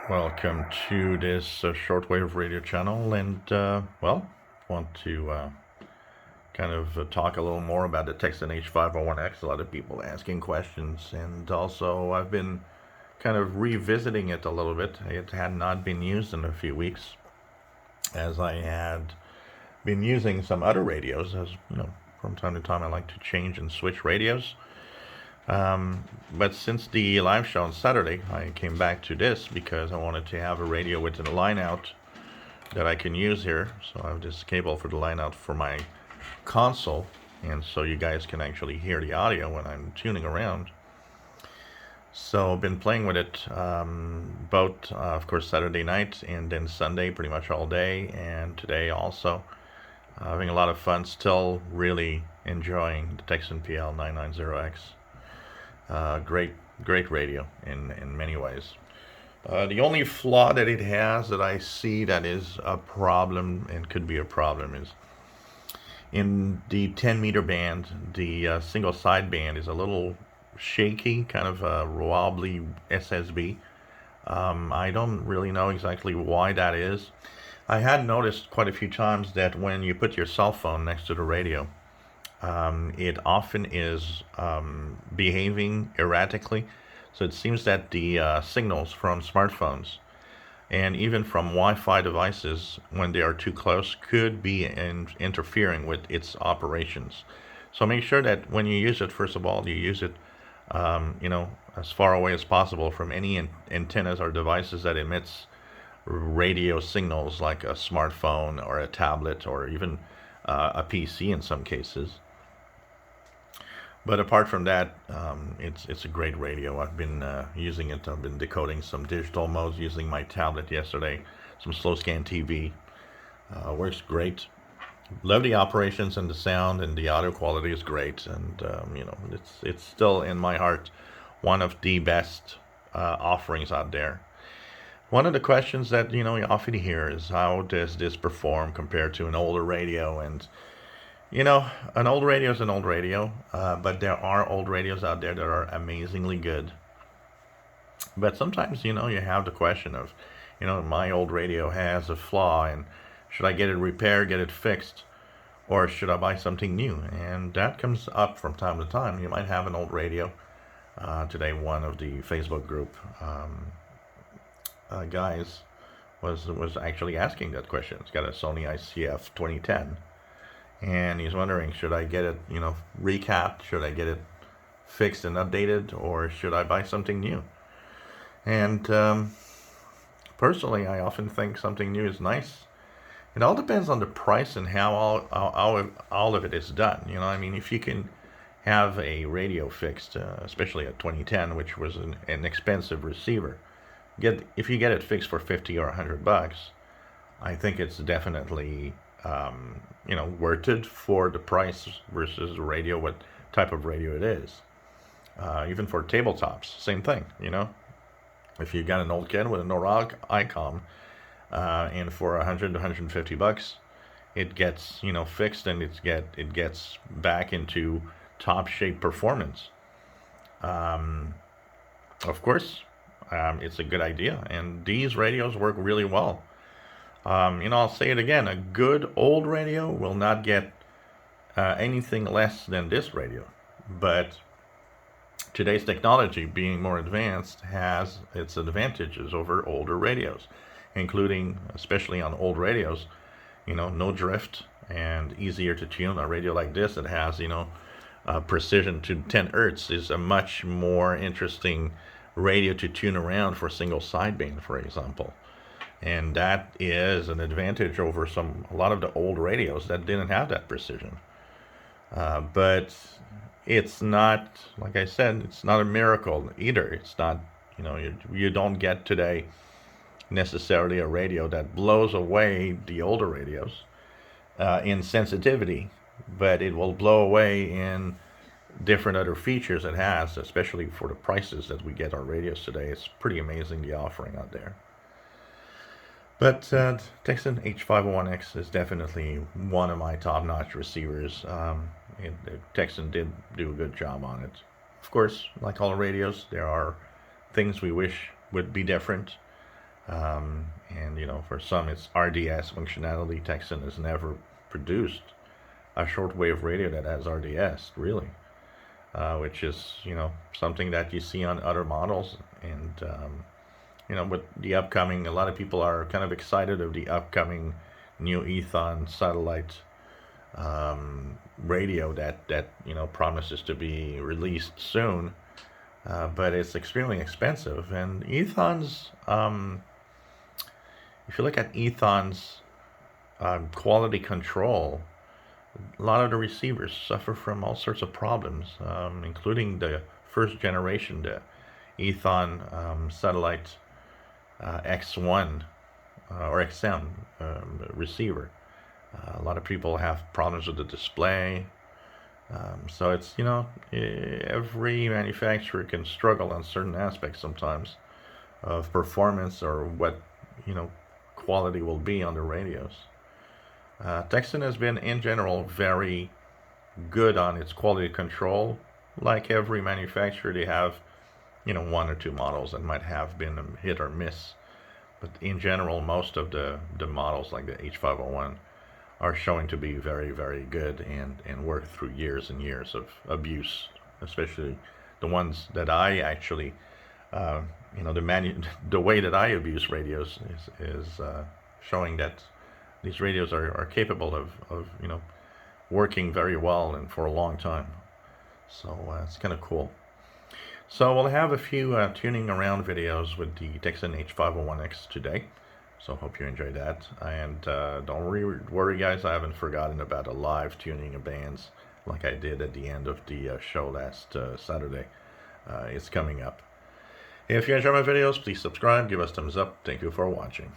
Welcome to this shortwave radio channel, and want to kind of talk a little more about the Tecsun H-501X. A lot of people asking questions, and also I've been kind of revisiting it a little bit. It had not been used in a few weeks, as I had been using some other radios. As you know, from time to time I like to change and switch radios. But since the live show on Saturday, I came back to this because I wanted to have a radio with a line out that I can use here. So I have this cable for the line out for my console, and so you guys can actually hear the audio when I'm tuning around. So I've been playing with it both, of course, Saturday night and then Sunday pretty much all day, and today also. Having a lot of fun, still really enjoying the Tecsun PL990X. Great radio in many ways. The only flaw that it has that I see that is a problem and could be a problem is in the 10-meter band, the single sideband is a little shaky, kind of a wobbly SSB. I don't really know exactly why that is. I had noticed quite a few times that when you put your cell phone next to the radio, it often is behaving erratically. So it seems that the signals from smartphones and even from Wi-Fi devices, when they are too close, could be interfering with its operations. So make sure that when you use it, first of all, you use it as far away as possible from any antennas or devices that emits radio signals, like a smartphone or a tablet or even a PC in some cases. But apart from that, it's a great radio. I've been using it. I've been decoding some digital modes using my tablet yesterday, some slow scan TV. Works great. Love the operations and the sound, and the audio quality is great. And it's still in my heart one of the best offerings out there. One of the questions that you often hear is, how does this perform compared to an older radio? And an old radio is an old radio, but there are old radios out there that are amazingly good. But sometimes, you have the question of, my old radio has a flaw, and should I get it repaired, get it fixed, or should I buy something new? And that comes up from time to time. You might have an old radio. Today, one of the Facebook group guys was actually asking that question. It's got a Sony ICF 2010. And he's wondering, should I get it, recapped? Should I get it fixed and updated, or should I buy something new? And personally, I often think something new is nice. It all depends on the price and how all of it is done. If you can have a radio fixed, especially a 2010, which was an expensive receiver, if you get it fixed for $50 or $100, I think it's definitely worth it for the price versus the radio, what type of radio it is. Even for tabletops, same thing. If you got an old kid with a NOROG ICOM, and for $100 to $150, it gets fixed, and it gets back into top shape performance. Of course, it's a good idea, and these radios work really well. I'll say it again, a good old radio will not get anything less than this radio. But today's technology, being more advanced, has its advantages over older radios, including, especially on old radios, no drift and easier to tune. A radio like this that has, precision to 10 hertz is a much more interesting radio to tune around for single sideband, for example. And that is an advantage over a lot of the old radios that didn't have that precision. But it's not, like I said, it's not a miracle either. It's not, you don't get today necessarily a radio that blows away the older radios in sensitivity, but it will blow away in different other features it has, especially for the prices that we get our radios today. It's pretty amazing, the offering out there. But Tecsun H-501X is definitely one of my top-notch receivers. Tecsun did do a good job on it. Of course, like all radios, there are things we wish would be different. And for some it's RDS functionality. Tecsun has never produced a shortwave radio that has RDS, really, which is something that you see on other models. And with the upcoming, a lot of people are kind of excited of the upcoming new Ethon satellite radio that promises to be released soon, but it's extremely expensive. And Ethon's, if you look at Ethon's quality control, a lot of the receivers suffer from all sorts of problems, including the first generation, the Ethon satellite X1 or XM receiver. A lot of people have problems with the display. So it's, every manufacturer can struggle on certain aspects sometimes of performance or what, quality will be on the radios. Tecsun has been, in general, very good on its quality control. Like every manufacturer, they have, one or two models that might have been a hit or miss. But in general, most of the models, like the H-501, are showing to be very, very good and work through years and years of abuse, especially the ones that I actually, the way that I abuse radios is showing that these radios are capable of working very well and for a long time. So it's kind of cool. So we'll have a few tuning around videos with the Tecsun H-501X today. So hope you enjoyed that. And don't worry, guys, I haven't forgotten about a live tuning of bands like I did at the end of the show last Saturday. It's coming up. If you enjoy my videos, please subscribe, give us thumbs up. Thank you for watching.